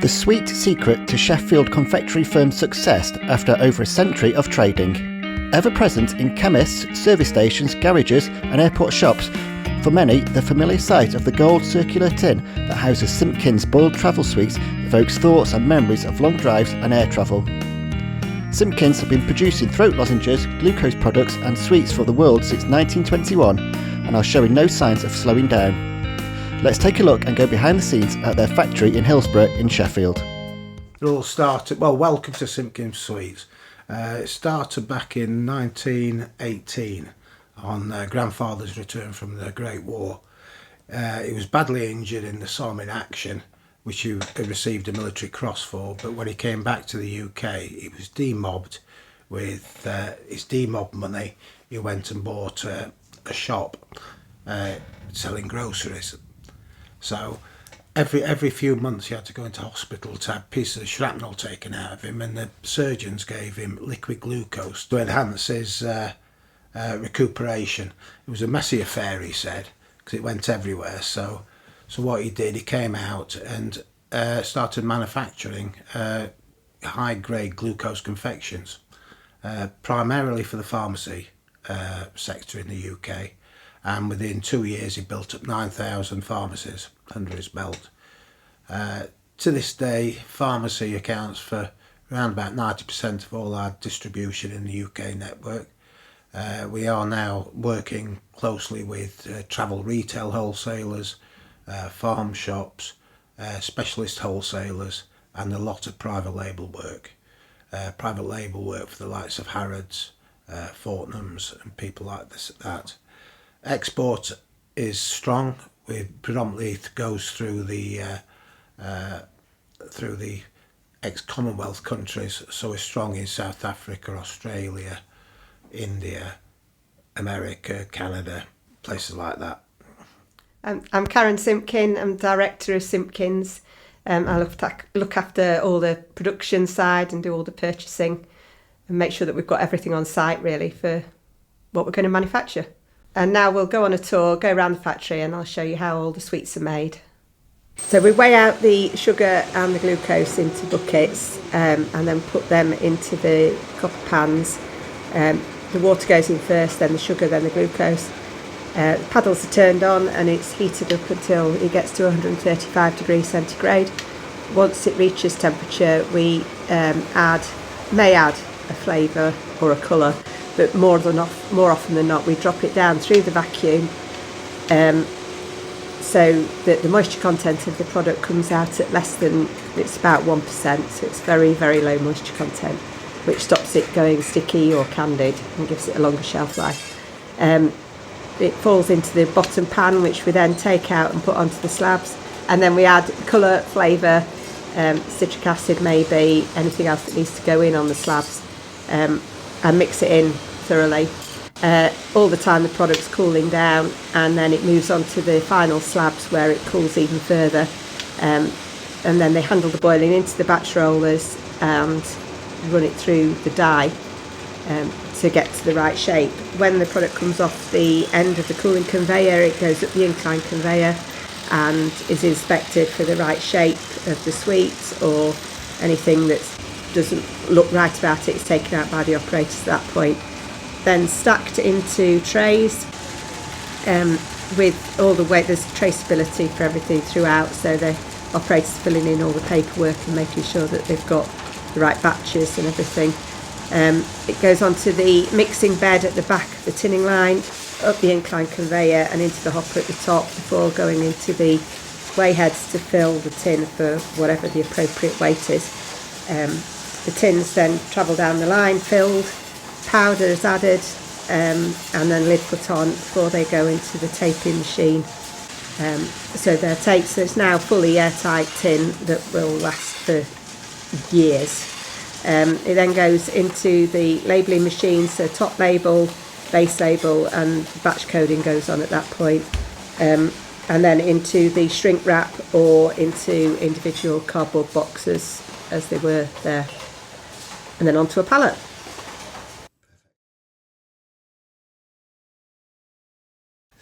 The sweet secret to Sheffield confectionery firm's success after over a century of trading. Ever present in chemists, service stations, garages and airport shops, for many, the familiar sight of the gold circular tin that houses Simpkins boiled travel sweets evokes thoughts and memories of long drives and air travel. Simpkins have been producing throat lozenges, glucose products and sweets for the world since 1921 and are showing no signs of slowing down. Let's take a look and go behind the scenes at their factory in Hillsborough in Sheffield. It all started, welcome to Simpkins Sweets. It started back in 1918 on grandfather's return from the Great War. He was badly injured in the Somme in action, which he received a military cross for, but when he came back to the UK, he was demobbed. With his demob money, he went and bought a shop selling groceries. So every few months he had to go into hospital to have pieces of shrapnel taken out of him, and the surgeons gave him liquid glucose to enhance his recuperation. It was a messy affair, he said, because it went everywhere. So what he did, he came out and started manufacturing high-grade glucose confections, primarily for the pharmacy sector in the UK. And within 2 years he built up 9,000 pharmacies under his belt. To this day, pharmacy accounts for around about 90% of all our distribution in the UK network. We are now working closely with travel retail wholesalers, farm shops, specialist wholesalers, and a lot of private label work. Private label work for the likes of Harrods, Fortnum's and people like that. Export is strong. It predominantly goes through the ex-Commonwealth countries, so we're strong in South Africa, Australia, India, America, Canada, places like that. I'm Karen Simpkin. I'm director of Simpkins. I look after all the production side and do all the purchasing and make sure that we've got everything on site really for what we're going to manufacture. And now we'll go on a tour, go around the factory, and I'll show you how all the sweets are made. So we weigh out the sugar and the glucose into buckets and then put them into the copper pans. The water goes in first, then the sugar, then the glucose. The paddles are turned on and it's heated up until it gets to 135 degrees centigrade. Once it reaches temperature, we may add a flavour or a colour, but more often than not we drop it down through the vacuum so that the moisture content of the product comes out at it's about 1%, so it's very, very low moisture content, which stops it going sticky or candied and gives it a longer shelf life. It falls into the bottom pan, which we then take out and put onto the slabs, and then we add colour, flavour, citric acid maybe, anything else that needs to go in on the slabs, and mix it in thoroughly. All the time the product's cooling down, and then it moves on to the final slabs where it cools even further, and then they handle the boiling into the batch rollers and run it through the die to get to the right shape. When the product comes off the end of the cooling conveyor, it goes up the incline conveyor and is inspected for the right shape of the sweets, or anything that doesn't look right about it is taken out by the operators at that point. Then stacked into trays with all the way, there's traceability for everything throughout, so the operators filling in all the paperwork and making sure that they've got the right batches and everything. It goes onto the mixing bed at the back of the tinning line, up the incline conveyor and into the hopper at the top before going into the weigh heads to fill the tin for whatever the appropriate weight is. The tins then travel down the line, filled, powder is added, and then lid put on before they go into the taping machine. So they're taped, so it's now fully airtight tin that will last for years. It then goes into the labelling machine, so top label, base label and batch coding goes on at that point. And then into the shrink wrap or into individual cardboard boxes as they were there. And then onto a pallet.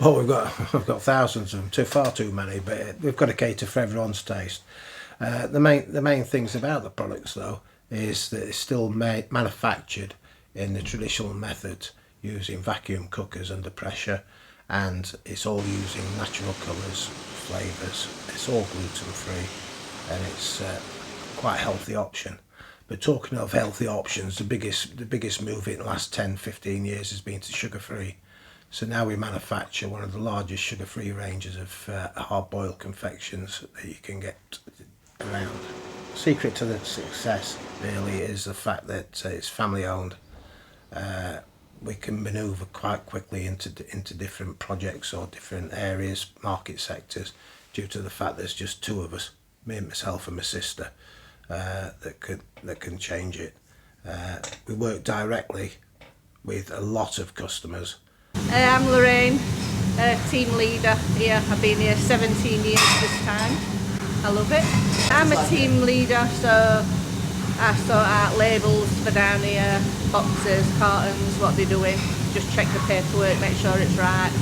Well, we've got thousands of them, far too many, but we've got to cater for everyone's taste. The main things about the products though is that it's still manufactured in the traditional method using vacuum cookers under pressure, and it's all using natural colours, flavours. It's all gluten free, and it's quite a healthy option. But talking of healthy options, the biggest move in the last 10-15 years has been to sugar free. So now we manufacture one of the largest sugar free ranges of hard boiled confections that you can get around. Secret to the success really is the fact that it's family owned. We can manoeuvre quite quickly into different projects or different areas, market sectors, due to the fact there's just two of us, me and myself and my sister, that can change it. We work directly with a lot of customers. I'm Lorraine, team leader here. I've been here 17 years this time. I love it. I'm a team leader, so I sort out labels for down here, boxes, cartons, what they're doing. Just check the paperwork, make sure it's right.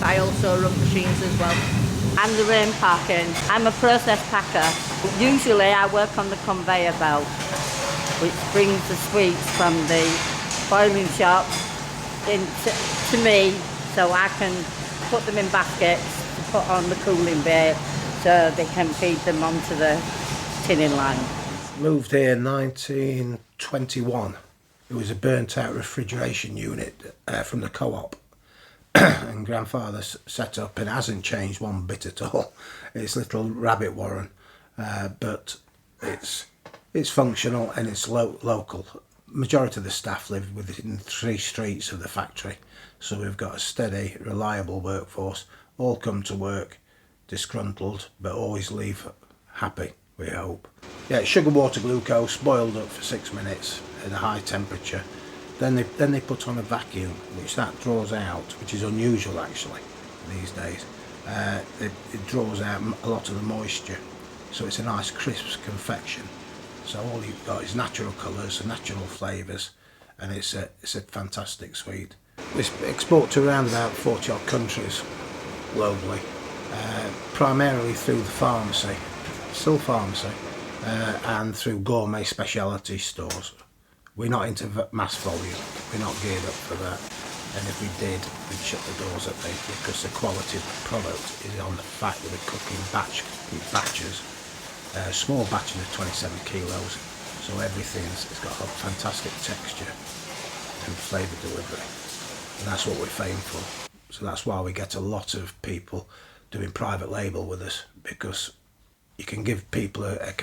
I also run machines as well. I'm Lorraine Parkin. I'm a process packer. Usually I work on the conveyor belt, which brings the sweets from the boiling shop to me, so I can put them in baskets to put on the cooling bay so they can feed them onto the tinning line. Moved here in 1921. It was a burnt out refrigeration unit from the co-op. And grandfather set up, and hasn't changed one bit at all. It's little rabbit warren, but it's functional and it's local. Majority of the staff live within 3 streets of the factory, so we've got a steady, reliable workforce. All come to work disgruntled, but always leave happy, we hope. Yeah, sugar, water, glucose boiled up for 6 minutes at a high temperature. Then they put on a vacuum, which that draws out, which is unusual actually these days. It draws out a lot of the moisture, so it's a nice crisp confection. So all you've got is natural colours and natural flavours, and it's a fantastic sweet. We export to around about 40 odd countries globally, primarily through the pharmacy, and through gourmet specialty stores. We're not into mass volume, we're not geared up for that, and if we did, we'd shut the doors at them, because the quality of the product is on the fact that we're cooking batches, small batches of 27 kilos, so everything's got a fantastic texture and flavour delivery, and that's what we're famed for. So that's why we get a lot of people doing private label with us, because you can give people a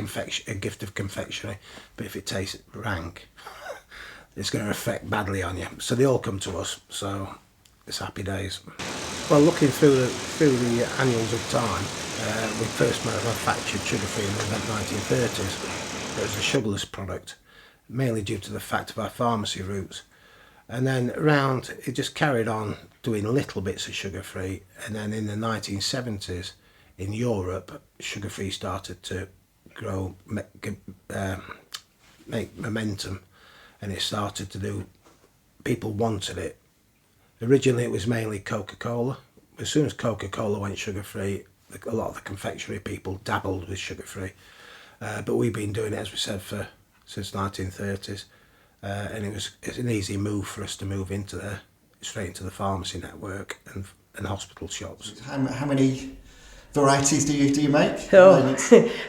gift of confectionery, but if it tastes rank, it's going to affect badly on you. So they all come to us, so it's happy days. Well, looking through the annals of time, we first manufactured sugar-free in the 1930s. It was a sugarless product, mainly due to the fact of our pharmacy roots. And then it just carried on doing little bits of sugar-free, and then in the 1970s, in Europe, sugar-free started to grow, make momentum, and it started to do, people wanted it. Originally it was mainly Coca-Cola. As soon as Coca-Cola went sugar-free, a lot of the confectionery people dabbled with sugar-free. But we've been doing it, as we said, since 1930s. And it's an easy move for us to move straight into the pharmacy network and hospital shops. How many varieties do you make? Oh,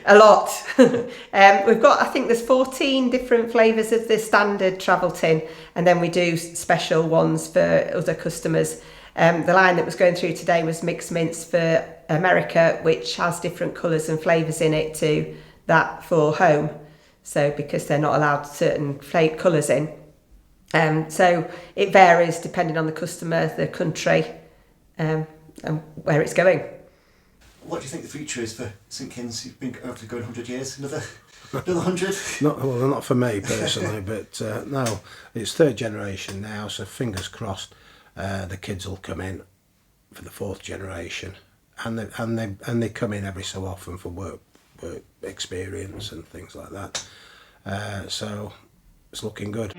a lot. We've got, I think there's 14 different flavours of the standard travel tin, and then we do special ones for other customers. The line that was going through today was mixed mints for America, which has different colours and flavours in it to that for home. So because they're not allowed certain colours in. So it varies depending on the customer, the country, and where it's going. What do you think the future is for Simpkins? You've been going 100 years, another 100? Not for me personally, but no, it's 3rd generation now, so fingers crossed the kids will come in for the 4th generation, and they come in every so often for work experience and things like that. So it's looking good.